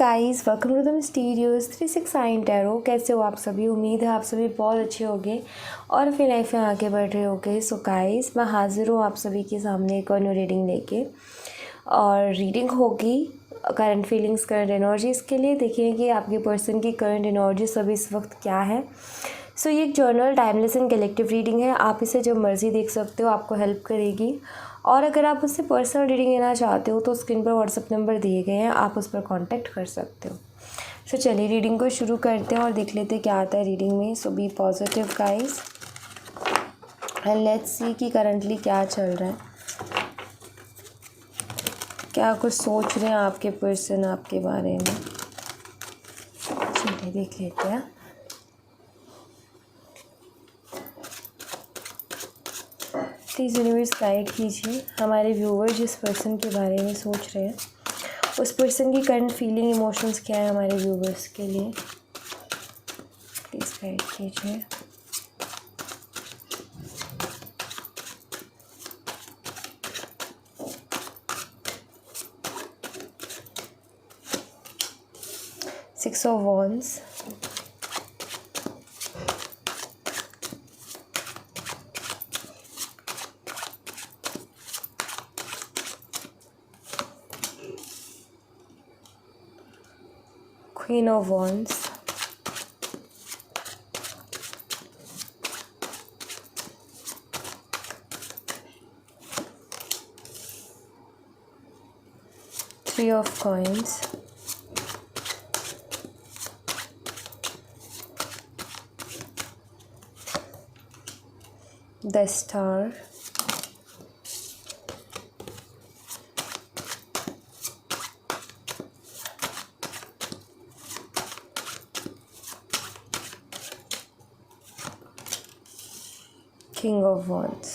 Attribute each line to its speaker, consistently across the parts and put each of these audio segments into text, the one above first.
Speaker 1: Guys, welcome to the mysterious 36 sign tarot. कैसे हो आप सभी? उम्मीद है आप सभी बहुत अच्छे होंगे और अपनी लाइफ में आगे बढ़ रहे होंगे। सो गाइस, मैं हाजिर हूँ आप सभी के सामने एक और न्यू रीडिंग लेके, और रीडिंग होगी करंट फीलिंग्स, करंट एनर्जीज़ के लिए। देखिए कि आपके पर्सन की करंट एनर्जी सभी इस वक्त क्या है। सो ये एक journal, timeless and collective reading है। आप इसे जब मर्ज़ी देख सकते हो, आपको हेल्प करेगी। और अगर आप उससे पर्सनल रीडिंग लेना चाहते हो तो स्क्रीन पर व्हाट्सएप नंबर दिए गए हैं, आप उस पर कांटेक्ट कर सकते हो। सो चलिए रीडिंग को शुरू करते हैं और देख लेते हैं क्या आता है रीडिंग में। So be positive guys and let's see कि करंटली क्या चल रहा है, क्या कुछ सोच रहे हैं आपके पर्सन आपके बारे में। चलिए देख लेते हैं। प्लीज़ यूनिवर्स गाइड कीजिए हमारे व्यूवर जिस पर्सन के बारे में सोच रहे हैं, उस पर्सन की करंट फीलिंग, इमोशंस क्या है हमारे व्यूवर्स के लिए। प्लीज़ गाइड कीजिए। Six of wands, Queen of Wands, Three of Coins, the Star, King of Wands,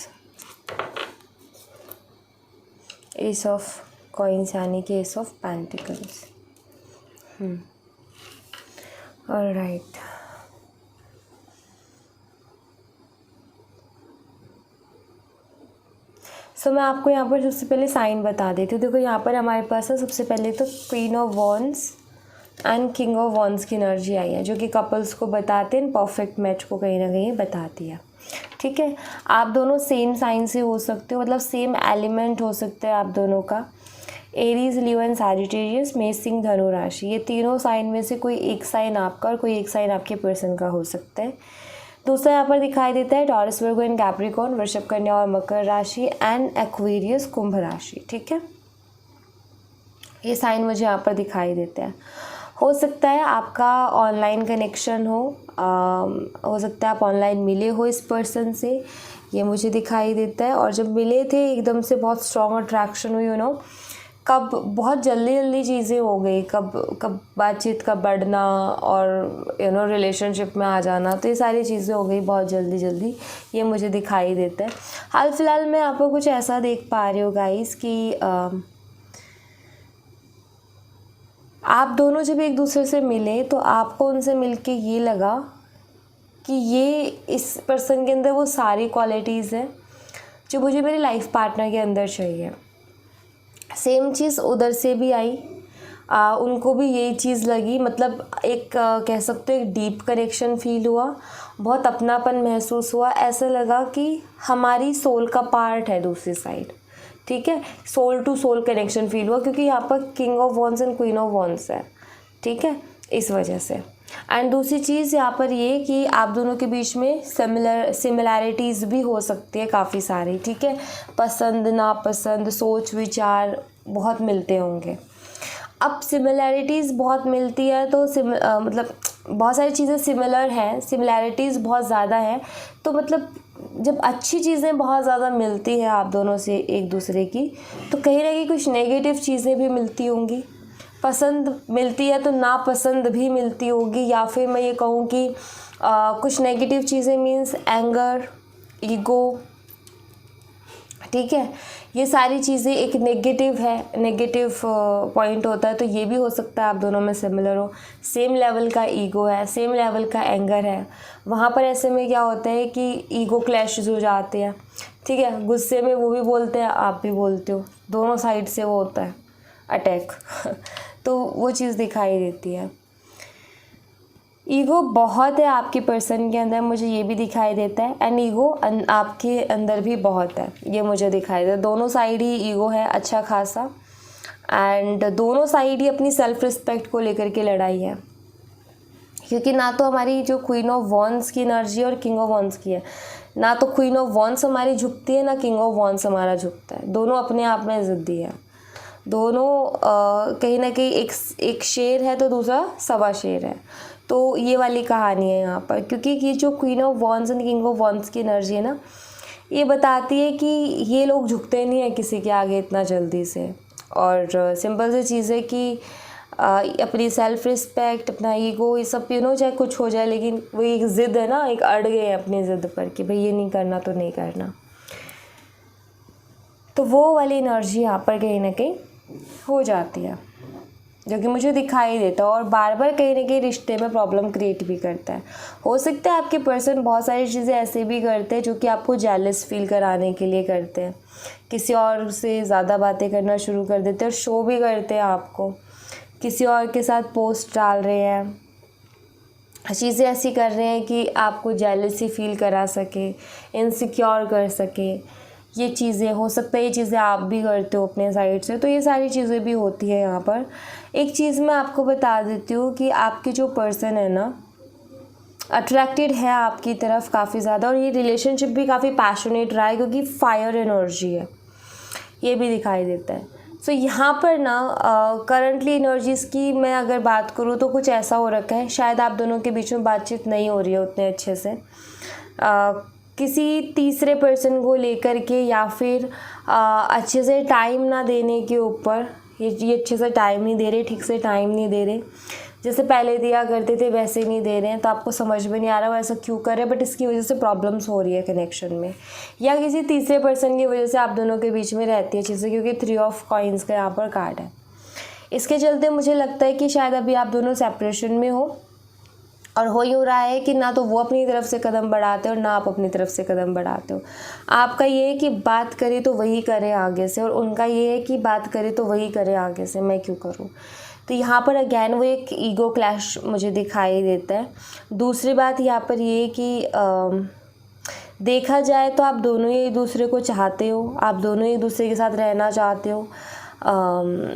Speaker 1: Ace of Coins यानी कि Ace of Pentacles। ऑलराइट, सो मैं आपको यहाँ पर सबसे पहले साइन बता देती हूँ। देखो यहाँ पर हमारे पास है सबसे पहले तो queen of wands and king of wands की एनर्जी आई है, जो कि कपल्स को बताते हैं, परफेक्ट मैच को कहीं ना कहीं बताती है। ठीक है, आप दोनों सेम साइन से हो सकते हो, मतलब सेम एलिमेंट हो सकता है आप दोनों का। एरीज, लियो एंड सैजिटेरियस, मेष, सिंह, धनु राशि, ये तीनों साइन में से कोई एक साइन आपका और कोई एक साइन आपके पर्सन का हो सकता है। दूसरा यहाँ पर दिखाई देता है टॉरस, वर्गो एंड कैप्रिकॉर्न, वृषभ, कन्या और मकर राशि, एंड एक्वेरियस, कुंभ राशि। ठीक है, ये साइन मुझे यहाँ पर दिखाई देते हैं। हो सकता है आपका ऑनलाइन कनेक्शन हो सकता है आप ऑनलाइन मिले हो इस पर्सन से, ये मुझे दिखाई देता है। और जब मिले थे एकदम से बहुत स्ट्रॉन्ग अट्रैक्शन हुई, कब बहुत जल्दी चीज़ें हो गई, कब बातचीत का बढ़ना और रिलेशनशिप में आ जाना, तो ये सारी चीज़ें हो गई बहुत जल्दी, ये मुझे दिखाई देता है। हाल फिलहाल मैं आपको कुछ ऐसा देख पा रही हूँ गाइस कि आप दोनों जब एक दूसरे से मिले तो आपको उनसे मिलके ये लगा कि ये इस पर्सन के अंदर वो सारी क्वालिटीज़ हैं जो मुझे मेरे लाइफ पार्टनर के अंदर चाहिए। सेम चीज़ उधर से भी आई, उनको भी यही चीज़ लगी, मतलब एक कह सकते हो एक डीप कनेक्शन फील हुआ, बहुत अपनापन महसूस हुआ, ऐसा लगा कि हमारी सोल का पार्ट है दूसरी साइड। ठीक है, soul to soul connection feel हुआ, क्योंकि यहाँ पर king of wands and queen of wands है। ठीक है, इस वजह से। एंड दूसरी चीज़ यहाँ पर ये कि आप दोनों के बीच में सिमिलैरिटीज़ भी हो सकती है काफ़ी सारी। ठीक है, पसंद नापसंद, सोच विचार बहुत मिलते होंगे। अब सिमिलैरिटीज़ बहुत मिलती है तो मतलब बहुत सारी चीज़ें सिमिलर हैं, सिमिलैरिटीज़ बहुत ज़्यादा है, तो मतलब जब अच्छी चीज़ें बहुत ज़्यादा मिलती हैं आप दोनों से एक दूसरे की, तो कहीं ना कहीं कुछ नेगेटिव चीज़ें भी मिलती होंगी। पसंद मिलती है तो नापसंद भी मिलती होगी, या फिर मैं ये कहूँ कि कुछ नेगेटिव चीज़ें मीन्स एंगर, ईगो। ठीक है, ये सारी चीज़ें एक नेगेटिव पॉइंट होता है, तो ये भी हो सकता है आप दोनों में सिमिलर हो। सेम लेवल का ईगो है, सेम लेवल का एंगर है, वहाँ पर ऐसे में क्या होता है कि ईगो क्लैशेस हो जाते हैं। ठीक है, गुस्से में वो भी बोलते हैं, आप भी बोलते हो, दोनों साइड से वो होता है अटैक। तो वो चीज़ दिखाई देती है। ईगो बहुत है आपकी पर्सन के अंदर, मुझे ये भी दिखाई देता है, एंड ईगो आपके अंदर भी बहुत है, ये मुझे दिखाई देता है। दोनों साइड ही ईगो है अच्छा खासा, एंड दोनों साइड ही अपनी सेल्फ रिस्पेक्ट को लेकर के लड़ाई है, क्योंकि ना तो हमारी जो क्वीन ऑफ वॉन्ड्स की एनर्जी और किंग ऑफ वॉन्ड्स की है, ना तो क्वीन ऑफ वॉन्ड्स हमारी झुकती है, ना किंग ऑफ वॉन्ड्स हमारा झुकता है। दोनों अपने आप में ज़िद्दी है, दोनों कहीं ना कहीं एक शेर है तो दूसरा सवा शेर है। तो ये वाली कहानी है यहाँ पर, क्योंकि ये जो queen of wands and king of wands की एनर्जी है ना, ये बताती है कि ये लोग झुकते नहीं हैं किसी के आगे इतना जल्दी से। और सिंपल सी चीज़ है कि अपनी सेल्फ रिस्पेक्ट, अपना ईगो, ये सब चाहे कुछ हो जाए, लेकिन वो एक ज़िद है ना, एक अड़ गए हैं अपनी ज़िद पर कि भाई ये नहीं करना तो नहीं करना। तो वो वाली एनर्जी यहाँ पर कहीं ना कहीं हो जाती है, जो कि मुझे दिखाई देता है, और बार बार कहीं ना कहीं रिश्ते में प्रॉब्लम क्रिएट भी करता है। हो सकता है आपके पर्सन बहुत सारी चीज़ें ऐसे भी करते हैं जो कि आपको जेलस फील कराने के लिए करते हैं, किसी और से ज़्यादा बातें करना शुरू कर देते हैं और शो भी करते हैं आपको, किसी और के साथ पोस्ट डाल रहे हैं, चीज़ें ऐसी कर रहे हैं कि आपको जेलसी फील करा सके, इनसिक्योर कर सके। ये चीज़ें हो सकता है, ये चीज़ें आप भी करते हो अपने साइड से, तो ये सारी चीज़ें भी होती है यहाँ पर। एक चीज़ मैं आपको बता देती हूँ कि आपके जो पर्सन है ना, अट्रैक्टेड है आपकी तरफ काफ़ी ज़्यादा, और ये रिलेशनशिप भी काफ़ी पैशनेट रहा है, क्योंकि फायर एनर्जी है, ये भी दिखाई देता है। सो यहाँ पर ना करंटली एनर्जीज़ की मैं अगर बात करूँ तो कुछ ऐसा हो रखा है, शायद आप दोनों के बीच में बातचीत नहीं हो रही है उतने अच्छे से, किसी तीसरे पर्सन को लेकर के, या फिर अच्छे से टाइम ना देने के ऊपर। ये अच्छे से टाइम नहीं दे रहे, ठीक से टाइम नहीं दे रहे, जैसे पहले दिया करते थे वैसे नहीं दे रहे हैं। तो आपको समझ में नहीं आ रहा वो ऐसा क्यों कर रहे हैं, बट इसकी वजह से प्रॉब्लम्स हो रही है कनेक्शन में, या किसी तीसरे पर्सन की वजह से आप दोनों के बीच में रहती है चीज़ें, क्योंकि 3 ऑफ कॉइन्स का यहाँ पर कार्ड है। इसके चलते मुझे लगता है कि शायद अभी आप दोनों सेपरेशन में हो, और हो यूँ रहा है कि ना तो वो अपनी तरफ से कदम बढ़ाते हो, ना आप अपनी तरफ से कदम बढ़ाते हो। आपका ये है कि बात करे तो वही करे आगे से, और उनका ये है कि बात करे तो वही करे आगे से, मैं क्यों करूँ। तो यहाँ पर अगैन वो एक ईगो क्लैश मुझे दिखाई देता है। दूसरी बात यहाँ पर ये कि देखा जाए तो आप दोनों ही एक दूसरे को चाहते हो, आप दोनों एक दूसरे के साथ रहना चाहते हो।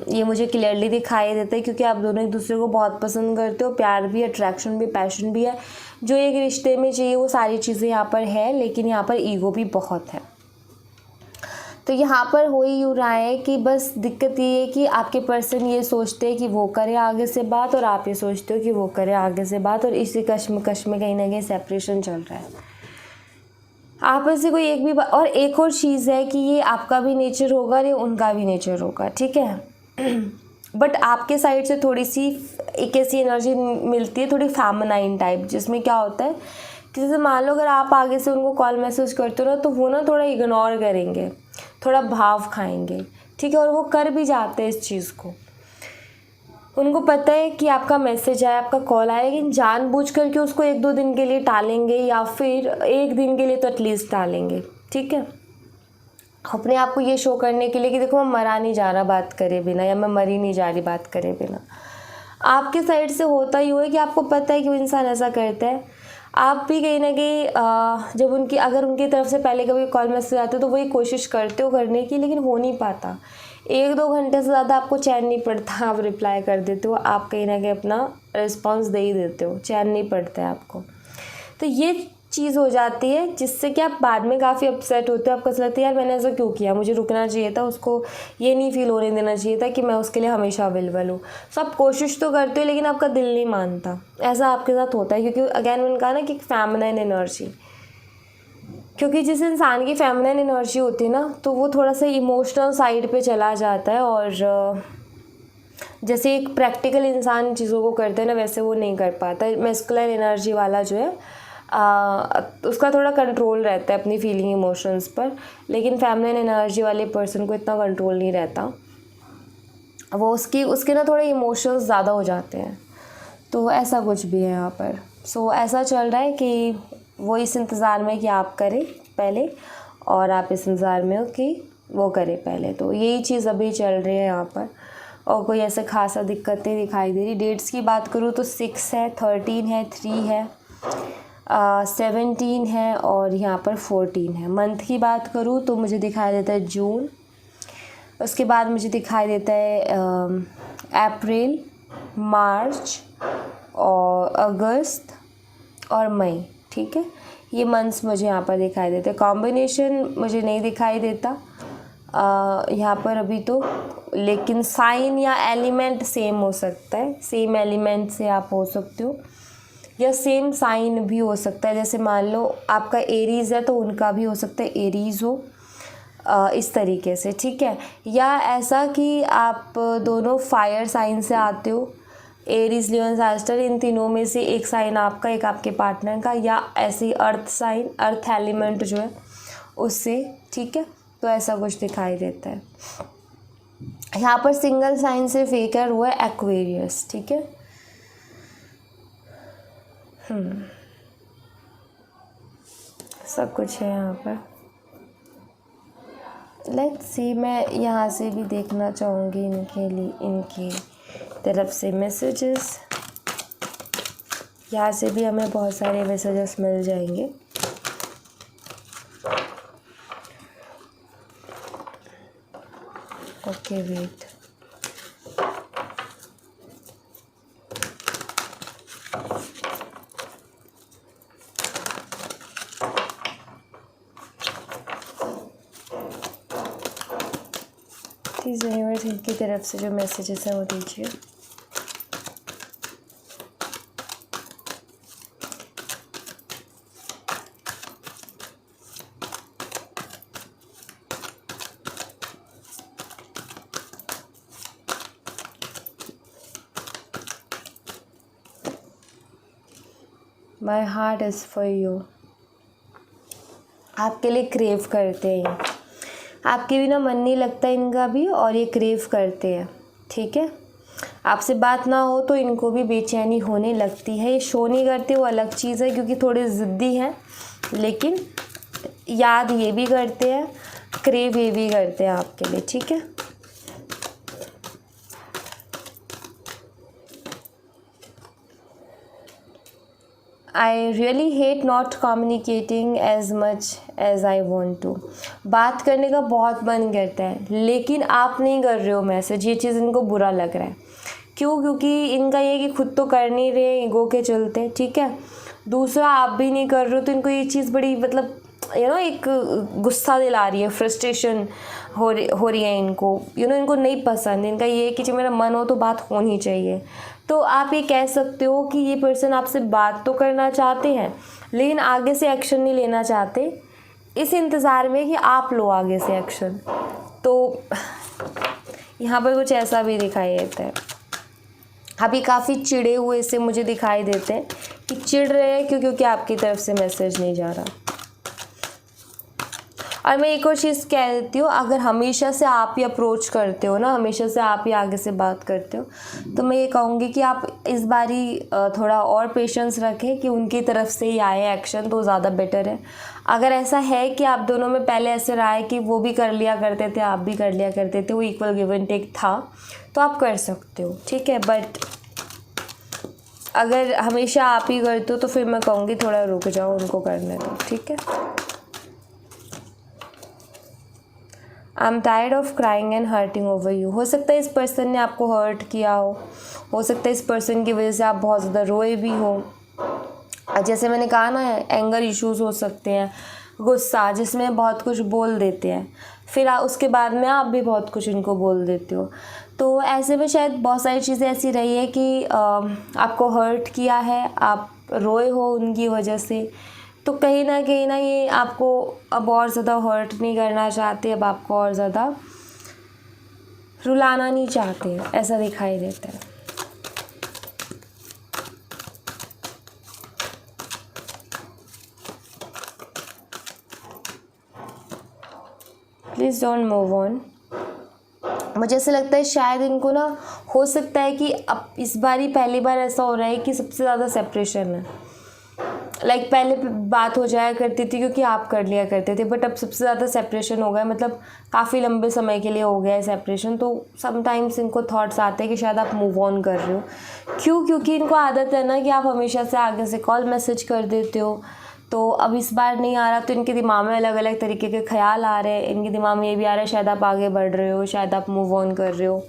Speaker 1: ये मुझे क्लियरली दिखाई देता है, क्योंकि आप दोनों एक दूसरे को बहुत पसंद करते हो, प्यार भी, अट्रैक्शन भी, पैशन भी है, जो एक रिश्ते में चाहिए वो सारी चीज़ें यहाँ पर है, लेकिन यहाँ पर ईगो भी बहुत है। तो यहाँ पर हो ही यूँ रहा है कि बस दिक्कत ये है कि आपके पर्सन ये सोचते हैं कि वो करे आगे से बात, और आप ये सोचते हो कि वो करे आगे से बात, और इसी कश्मकश में कहीं ना कहीं सेपरेशन चल रहा है। आप में से कोई एक भी और एक और चीज़ है कि ये आपका भी नेचर होगा और ये उनका भी नेचर होगा, ठीक है। बट आपके साइड से थोड़ी सी एक ऐसी एनर्जी मिलती है, थोड़ी फेमिनाइन टाइप, जिसमें क्या होता है कि जैसे मान लो अगर आप आगे से उनको कॉल मैसेज करते हो ना, तो वो ना थोड़ा इग्नोर करेंगे, थोड़ा भाव खाएंगे, ठीक है, और वो कर भी जाते हैं इस चीज़ को। उनको पता है कि आपका मैसेज आया, आपका कॉल आया, लेकिन जानबूझ करके उसको 1-2 दिन के लिए टालेंगे, या फिर 1 दिन के लिए तो एटलीस्ट टालेंगे, ठीक है, अपने आप को ये शो करने के लिए कि देखो मैं मरा नहीं जा रहा बात करे बिना, या मैं मरी नहीं जा रही बात करे बिना। आपके साइड से होता ही हुआ है कि आपको पता है कि वो इंसान ऐसा करता है। आप भी कहीं ना कहीं जब अगर उनकी तरफ से पहले कभी कॉल मैसेज आते हो तो वही कोशिश करते हो करने की, लेकिन हो नहीं पाता। 1-2 घंटे से ज़्यादा आपको चैन नहीं पड़ता, आप रिप्लाई कर देते हो, आप कहीं ना कहीं अपना रिस्पॉन्स दे ही देते हो, चैन नहीं पड़ता है आपको। तो ये चीज़ हो जाती है जिससे कि आप बाद में काफ़ी अपसेट होते हो। आपको ऐसा लगता है यार मैंने ऐसा क्यों किया, मुझे रुकना चाहिए था, उसको ये नहीं फील होने देना चाहिए था कि मैं उसके लिए हमेशा अवेलेबल हूँ। सो आप कोशिश तो करते हो, लेकिन आपका दिल नहीं मानता। ऐसा आपके साथ होता है, क्योंकि अगैन मैंने कहा ना कि फेमिनाइन एनर्जी, क्योंकि जिस इंसान की फेमिनाइन एनर्जी होती है ना, तो वो थोड़ा सा इमोशनल साइड पे चला जाता है, और जैसे एक प्रैक्टिकल इंसान चीज़ों को करते हैं ना, वैसे वो नहीं कर पाता। मैस्कुलाइन एनर्जी वाला जो है उसका थोड़ा कंट्रोल रहता है अपनी फीलिंग इमोशंस पर, लेकिन फेमिनिन एनर्जी वाले पर्सन को इतना कंट्रोल नहीं रहता, वो उसके ना थोड़े इमोशंस ज़्यादा हो जाते हैं। तो ऐसा कुछ भी है यहाँ पर। सो ऐसा चल रहा है कि वो इस इंतज़ार में कि आप करें पहले, और आप इस इंतज़ार में हो कि वो करे पहले। तो यही चीज़ अभी चल रही है यहाँ पर, और कोई ऐसे खासा दिक्कत नहीं दिखाई दे रही। डेट्स की बात करूँ तो 6 है, 13 है, 3 है, 17 है और यहाँ पर 14 है। मंथ की बात करूँ तो मुझे दिखाई देता है जून, उसके बाद मुझे दिखाई देता है अप्रैल, मार्च और अगस्त और मई। ठीक है, ये मंथ्स मुझे यहाँ पर दिखाई देते हैं। कॉम्बिनेशन मुझे नहीं दिखाई देता यहाँ पर अभी तो, लेकिन साइन या एलिमेंट सेम हो सकता है, सेम एलिमेंट से आप हो सकते हो या सेम साइन भी हो सकता है। जैसे मान लो आपका एरीज़ है तो उनका भी हो सकता है एरीज़ हो, इस तरीके से। ठीक है, या ऐसा कि आप दोनों फायर साइन से आते हो, एरीज, लियो, सैजिटेरियस, इन तीनों में से एक साइन आपका, एक आपके पार्टनर का, या ऐसे ही अर्थ साइन, अर्थ एलिमेंट जो है उससे। ठीक है, तो ऐसा कुछ दिखाई देता है। यहाँ पर सिंगल साइन सिर्फ एक है, वो है एक्वेरियस। ठीक है, सब कुछ है यहाँ पर। लेट्स सी, मैं यहाँ से भी देखना चाहूँगी इनके लिए, इनकी तरफ से मैसेजेस। यहाँ से भी हमें बहुत सारे मैसेजेस मिल जाएंगे। ओके, वेट, प्लीज़ यूनिवर्स इनकी तरफ से जो मैसेजेस हैं वो दीजिए। My heart is for you. आपके लिए क्रेव करते हैं, आपके बिना मन नहीं लगता इनका भी, और ये क्रेव करते हैं। ठीक है, आपसे बात ना हो तो इनको भी बेचैनी होने लगती है। ये शो नहीं करते, वो अलग चीज़ है क्योंकि थोड़े ज़िद्दी हैं, लेकिन याद ये भी करते हैं, क्रेव ये भी करते हैं आपके लिए। ठीक है, I really hate not communicating as much as I want to. बात करने का बहुत मन करता है लेकिन आप नहीं कर रहे हो मैसेज, ये चीज़ इनको बुरा लग रहा है। क्यों? क्योंकि इनका ये कि खुद तो कर नहीं रहे ईगो के चलते। ठीक है, दूसरा आप भी नहीं कर रहे हो तो इनको ये चीज़ बड़ी मतलब एक गुस्सा दिला रही है, फ्रस्ट्रेशन हो रही है इनको। इनको नहीं पसंद, इनका ये है कि जब मेरा मन हो तो बात होनी चाहिए। तो आप ये कह सकते हो कि ये पर्सन आपसे बात तो करना चाहते हैं लेकिन आगे से एक्शन नहीं लेना चाहते, इस इंतज़ार में कि आप लो आगे से एक्शन। तो यहाँ पर कुछ ऐसा भी दिखाई देता है। अभी काफ़ी चिढ़े हुए से मुझे दिखाई देते हैं कि चिढ़ रहे हैं क्योंकि आपकी तरफ से मैसेज नहीं जा रहा। और मैं एक और चीज़ कह देती हूँ, अगर हमेशा से आप ही अप्रोच करते हो ना, हमेशा से आप ही आगे से बात करते हो, तो मैं ये कहूँगी कि आप इस बारी थोड़ा और पेशेंस रखें कि उनकी तरफ से ही आए एक्शन, तो ज़्यादा बेटर है। अगर ऐसा है कि आप दोनों में पहले ऐसे रहा है कि वो भी कर लिया करते थे, आप भी कर लिया करते थे, वो इक्वल गिव एंड टेक था, तो आप कर सकते हो। ठीक है, बट अगर हमेशा आप ही करते हो तो फिर मैं कहूँगी थोड़ा रुक जाओ, उनको करने दो। ठीक है, I am tired of crying and hurting over you. हो सकता है इस पर्सन ने आपको हर्ट किया हो सकता है इस पर्सन की वजह से आप बहुत ज़्यादा रोए भी हो। जैसे मैंने कहा ना, एंगर इश्यूज़ हो सकते हैं, गुस्सा जिसमें बहुत कुछ बोल देते हैं, फिर उसके बाद में आप भी बहुत कुछ इनको बोल देते हो। तो ऐसे में शायद बहुत सारी चीज़ें ऐसी रही है कि आपको हर्ट किया है, आप रोए हो उनकी वजह से, तो कहीं ना ये आपको अब और ज़्यादा हर्ट नहीं करना चाहते, अब आपको और ज़्यादा रुलाना नहीं चाहते, ऐसा दिखाई देता है। Please don't move on. मुझे ऐसा लगता है शायद इनको ना, हो सकता है कि अब इस बार ही पहली बार ऐसा हो रहा है कि सबसे ज़्यादा सेपरेशन है, लाइक पहले बात हो जाया करती थी क्योंकि आप कर लिया करते थे, बट अब सबसे ज़्यादा सेपरेशन हो गया, मतलब काफ़ी लंबे समय के लिए हो गया है सेपरेशन। तो समटाइम्स इनको थॉट्स आते हैं कि शायद आप मूव ऑन कर रहे हो। क्यों? क्योंकि इनको आदत है ना कि आप हमेशा से आगे से कॉल मैसेज कर देते हो। तो अब इस बार नहीं आ रहा, तो इनके दिमाग में अलग अलग तरीके के ख्याल आ रहे हैं। इनके दिमाग में ये भी आ रहा है शायद आप आगे बढ़ रहे हो, शायद आप मूव ऑन कर रहे हो,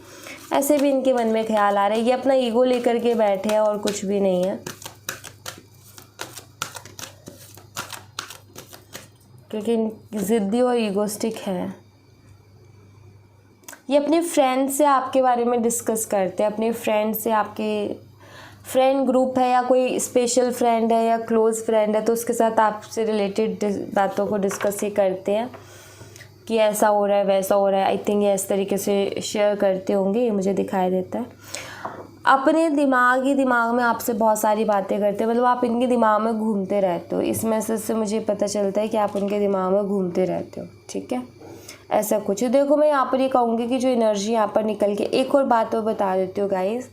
Speaker 1: ऐसे भी इनके मन में ख्याल आ रहे हैं। ये अपना ईगो लेकर के बैठे हैं और कुछ भी नहीं है, क्योंकि ज़िद्दी और ईगोस्टिक है। ये अपने फ्रेंड से आपके बारे में डिस्कस करते हैं, अपने फ्रेंड से, आपके फ्रेंड ग्रुप है या कोई स्पेशल फ्रेंड है या क्लोज़ फ्रेंड है, तो उसके साथ आपसे रिलेटेड बातों को डिस्कस ही करते हैं कि ऐसा हो रहा है, वैसा हो रहा है। आई थिंक ये इस तरीके से शेयर करते होंगे, ये मुझे दिखाई देता है। अपने दिमाग में आपसे बहुत सारी बातें करते हैं, मतलब आप इनके दिमाग में घूमते रहते हो। इस मैसेज से मुझे पता चलता है कि आप उनके दिमाग में घूमते रहते हो, ठीक है, ऐसा कुछ। देखो मैं यहाँ पर ये कहूँगी कि जो एनर्जी यहाँ पर निकल के, एक और बात तो बता देती हूँ गाइस।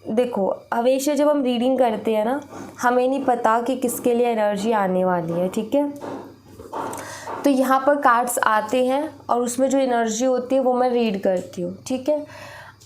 Speaker 1: देखो हमेशा जब हम रीडिंग करते हैं ना, हमें नहीं पता कि किसके लिए एनर्जी आने वाली है, ठीक है। तो यहाँ पर कार्ड्स आते हैं और उसमें जो एनर्जी होती है वो मैं रीड करती हूँ, ठीक है।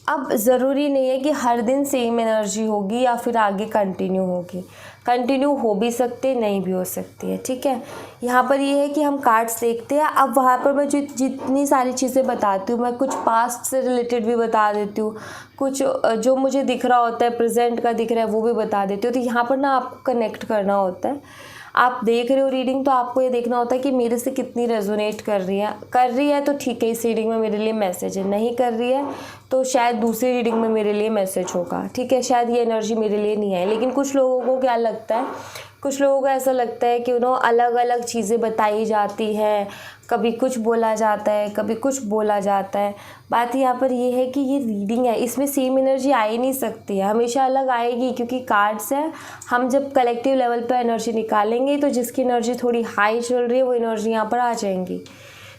Speaker 1: अब ज़रूरी नहीं है कि हर दिन सेम एनर्जी होगी या फिर आगे कंटिन्यू होगी। कंटिन्यू हो भी सकते, नहीं भी हो सकती है, ठीक है। यहाँ पर ये है कि हम कार्ड्स देखते हैं। अब वहाँ पर मैं जितनी सारी चीज़ें बताती हूँ, मैं कुछ पास्ट से रिलेटेड भी बता देती हूँ, कुछ जो मुझे दिख रहा होता है, प्रेजेंट का दिख रहा है वो भी बता देती हूँ। तो यहाँ पर ना आपको कनेक्ट करना होता है। आप देख रहे हो रीडिंग, तो आपको ये देखना होता है कि मेरे से कितनी रेजोनेट कर रही है तो ठीक है, इस रीडिंग में मेरे लिए मैसेज है। नहीं कर रही है तो शायद दूसरी रीडिंग में मेरे लिए मैसेज होगा, ठीक है, शायद ये एनर्जी मेरे लिए नहीं है। लेकिन कुछ लोगों को क्या लगता है, कुछ लोगों को ऐसा लगता है कि अलग अलग चीज़ें बताई जाती हैं, कभी कुछ बोला जाता है, कभी कुछ बोला जाता है। बात यहाँ पर ये है कि ये रीडिंग है, इसमें सेम एनर्जी आ ही नहीं सकती है, हमेशा अलग आएगी, क्योंकि कार्ड्स है। हम जब कलेक्टिव लेवल पर एनर्जी निकालेंगे तो जिसकी एनर्जी थोड़ी हाई चल रही है वो एनर्जी यहाँ पर आ जाएंगी।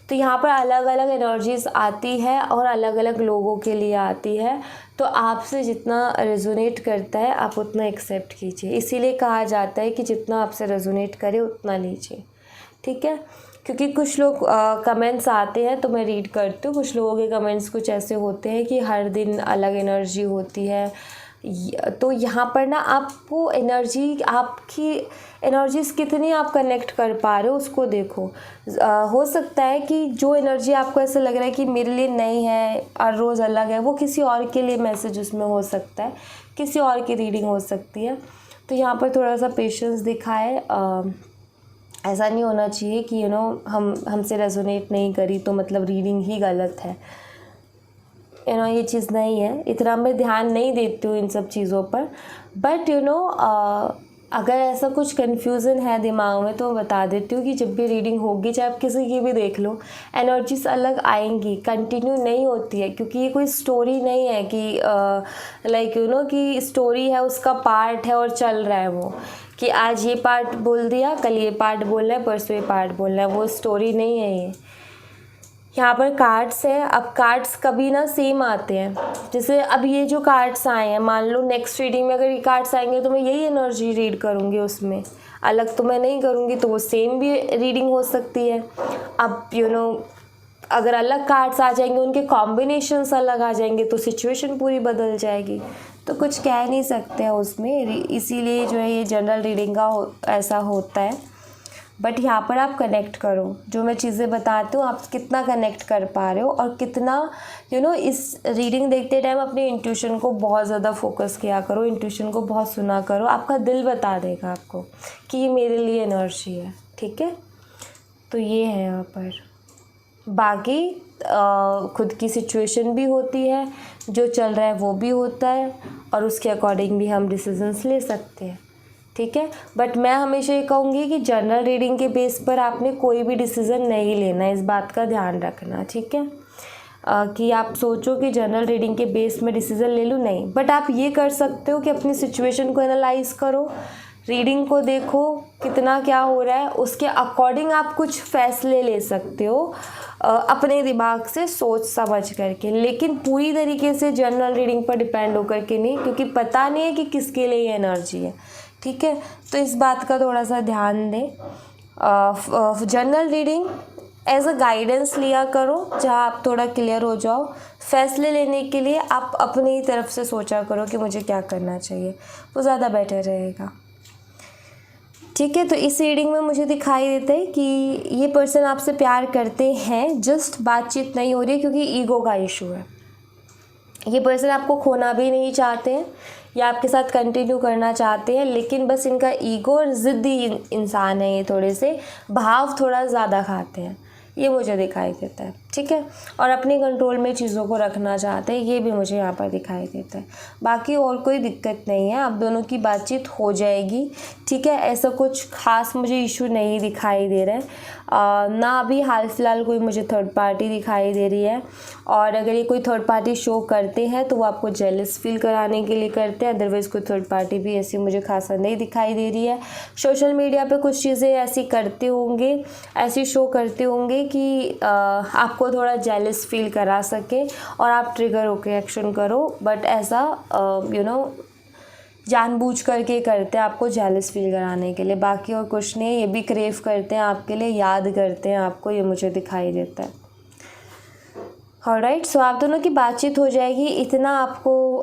Speaker 1: तो यहाँ पर अलग अलग एनर्जीज आती है और अलग अलग लोगों के लिए आती है। तो आपसे जितना रेजोनेट करता है आप उतना एक्सेप्ट कीजिए। इसीलिए कहा जाता है कि जितना आपसे रेजोनेट करे उतना लीजिए, ठीक है। क्योंकि कुछ लोग कमेंट्स आते हैं तो मैं रीड करती हूँ। कुछ लोगों के कमेंट्स कुछ ऐसे होते हैं कि हर दिन अलग एनर्जी होती है। तो यहाँ पर ना आपको एनर्जी, आपकी एनर्जीज कितनी आप कनेक्ट कर पा रहे हो उसको देखो। हो सकता है कि जो एनर्जी आपको ऐसा लग रहा है कि मेरे लिए नहीं है और रोज़ अलग है, वो किसी और के लिए मैसेज उसमें हो सकता है, किसी और की रीडिंग हो सकती है। तो यहाँ पर थोड़ा सा पेशेंस दिखाए। ऐसा नहीं होना चाहिए कि हमसे रेजोनेट नहीं करी तो मतलब रीडिंग ही गलत है, ये चीज़ नहीं है। इतना मैं ध्यान नहीं देती हूँ इन सब चीज़ों पर। बट अगर ऐसा कुछ कन्फ्यूज़न है दिमाग में तो मैं बता देती हूँ कि जब भी रीडिंग होगी, चाहे आप किसी की भी देख लो, एनर्जीज अलग आएंगी, कंटिन्यू नहीं होती है। क्योंकि ये कोई स्टोरी नहीं है कि लाइक कि स्टोरी है, उसका पार्ट है और चल रहा है वो, कि आज ये पार्ट बोल दिया, कल ये पार्ट बोलना है, परसों ये पार्ट बोलना है। वो स्टोरी नहीं है ये। यहाँ पर कार्ड्स है। अब कार्ड्स कभी ना सेम आते हैं। जैसे अब ये जो कार्ड्स आए हैं, मान लो नेक्स्ट रीडिंग में अगर ये कार्ड्स आएंगे तो मैं यही एनर्जी रीड करूँगी, उसमें अलग तो मैं नहीं करूँगी, तो वो सेम भी रीडिंग हो सकती है। अब अगर अलग कार्ड्स आ जाएंगे, उनके कॉम्बिनेशंस अलग आ जाएंगे, तो सिचुएशन पूरी बदल जाएगी। तो कुछ कह नहीं सकते हैं उसमें, इसीलिए जो है ये जनरल रीडिंग का ऐसा होता है। बट यहाँ पर आप कनेक्ट करो, जो मैं चीज़ें बताती हूँ आप कितना कनेक्ट कर पा रहे हो, और कितना इस रीडिंग देखते टाइम अपने इंट्यूशन को बहुत ज़्यादा फोकस किया करो, इंट्यूशन को बहुत सुना करो। आपका दिल बता देगा आपको कि ये मेरे लिए एनर्जी है, ठीक है। तो ये है यहाँ पर। बाकी खुद की सिचुएशन भी होती है, जो चल रहा है वो भी होता है, और उसके अकॉर्डिंग भी हम डिसीजंस ले सकते हैं, ठीक है। बट मैं हमेशा ये कहूँगी कि जनरल रीडिंग के बेस पर आपने कोई भी डिसीज़न नहीं लेना, इस बात का ध्यान रखना, ठीक है। कि आप सोचो कि जनरल रीडिंग के बेस में डिसीज़न ले लूँ, नहीं। बट आप ये कर सकते हो कि अपनी सिचुएशन को एनालाइज करो, रीडिंग को देखो कितना क्या हो रहा है, उसके अकॉर्डिंग आप कुछ फैसले ले सकते हो अपने दिमाग से सोच समझ करके। लेकिन पूरी तरीके से जनरल रीडिंग पर डिपेंड होकर के नहीं, क्योंकि पता नहीं है कि किसके लिए ये एनर्जी है, ठीक है, तो इस बात का थोड़ा सा ध्यान दें। General reading as a guidance लिया करो, जहाँ आप थोड़ा क्लियर हो जाओ। फैसले लेने के लिए आप अपनी तरफ से सोचा करो कि मुझे क्या करना चाहिए, वो ज़्यादा बेटर रहेगा। ठीक है, तो इस रीडिंग में मुझे दिखाई देता है कि ये पर्सन आपसे प्यार करते हैं, जस्ट बातचीत नहीं हो रही है क्योंकि ईगो का इशू है। ये पर्सन आपको खोना भी नहीं चाहते हैं या आपके साथ कंटिन्यू करना चाहते हैं, लेकिन बस इनका ईगो और ज़िद्दी इंसान है, ये थोड़े से भाव थोड़ा ज़्यादा खाते हैं, ये मुझे दिखाई देता है। ठीक है, और अपने कंट्रोल में चीज़ों को रखना चाहते हैं, ये भी मुझे यहाँ पर दिखाई देता है। बाकी और कोई दिक्कत नहीं है, आप दोनों की बातचीत हो जाएगी। ठीक है, ऐसा कुछ खास मुझे इशू नहीं दिखाई दे रहा है, ना अभी हाल फिलहाल कोई मुझे थर्ड पार्टी दिखाई दे रही है। और अगर ये कोई थर्ड पार्टी शो करते हैं तो वो आपको जेलस फील कराने के लिए करते हैं, अदरवाइज़ कोई थर्ड पार्टी भी ऐसी मुझे खासा नहीं दिखाई दे रही है। सोशल मीडिया पे कुछ चीज़ें ऐसी करते होंगे, ऐसी शो करते होंगे कि आपको थोड़ा जेलस फील करा सके और आप ट्रिगर होकर एक्शन करो, बट ऐसा जानबूझ करके करते हैं आपको जेलस फील कराने के लिए, बाकी और कुछ नहीं। ये भी क्रेव करते हैं आपके लिए, याद करते हैं आपको, ये मुझे दिखाई देता है। ऑलराइट, सो आप दोनों की बातचीत हो जाएगी, इतना आपको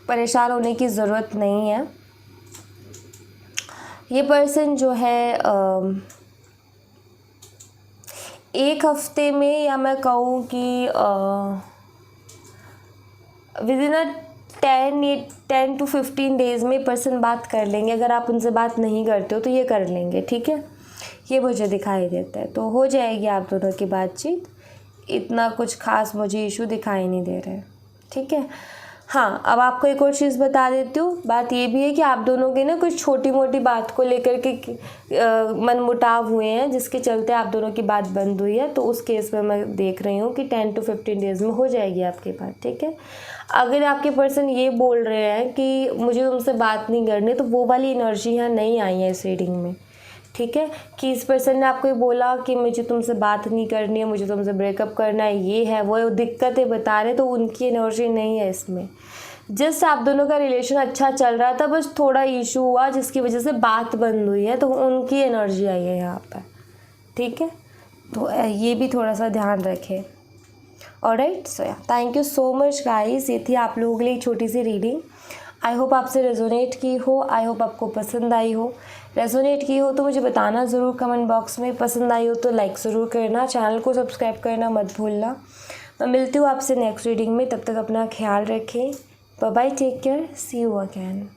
Speaker 1: परेशान होने की ज़रूरत नहीं है। ये पर्सन जो है एक हफ्ते में, या मैं कहूँ कि with in a 10 to 15 days में पर्सन बात कर लेंगे। अगर आप उनसे बात नहीं करते हो तो ये कर लेंगे। ठीक है, ये मुझे दिखाई देता है, तो हो जाएगी आप दोनों की बातचीत। इतना कुछ खास मुझे इशू दिखाई नहीं दे रहा है। ठीक है, हाँ, अब आपको एक और चीज़ बता देती हूँ। बात ये भी है कि आप दोनों के ना कुछ छोटी मोटी बात को लेकर के मनमुटाव हुए हैं, जिसके चलते आप दोनों की बात बंद हुई है। तो उस केस में मैं देख रही हूँ कि 10 to 15 डेज़ में हो जाएगी आपकी बात। ठीक है, अगर आपके पर्सन ये बोल रहे हैं कि मुझे तुमसे बात नहीं करनी, तो वो वाली एनर्जी यहाँ नहीं आई है इस रीडिंग में। ठीक है, कि इस पर्सन ने आपको बोला कि मुझे तुमसे बात नहीं करनी है, मुझे तुमसे ब्रेकअप करना है, ये है वो दिक्कतें बता रहे, तो उनकी एनर्जी नहीं है इसमें। जस्ट आप दोनों का रिलेशन अच्छा चल रहा था, बस थोड़ा इशू हुआ जिसकी वजह से बात बंद हुई है, तो उनकी एनर्जी आई है यहाँ पर। ठीक है, तो ये भी थोड़ा सा ध्यान रखें। Alright, so thank you so much guys, ये थी आप लोगों के लिए एक छोटी सी रीडिंग। आई होप आपसे रेजोनेट की हो, आई होप आपको पसंद आई हो। रेजोनेट की हो तो मुझे बताना ज़रूर कमेंट बॉक्स में, पसंद आई हो तो लाइक ज़रूर करना, चैनल को सब्सक्राइब करना मत भूलना। मैं मिलती हूँ आपसे नेक्स्ट रीडिंग में, तब तक अपना ख्याल रखें। Bye bye, take care, see you again.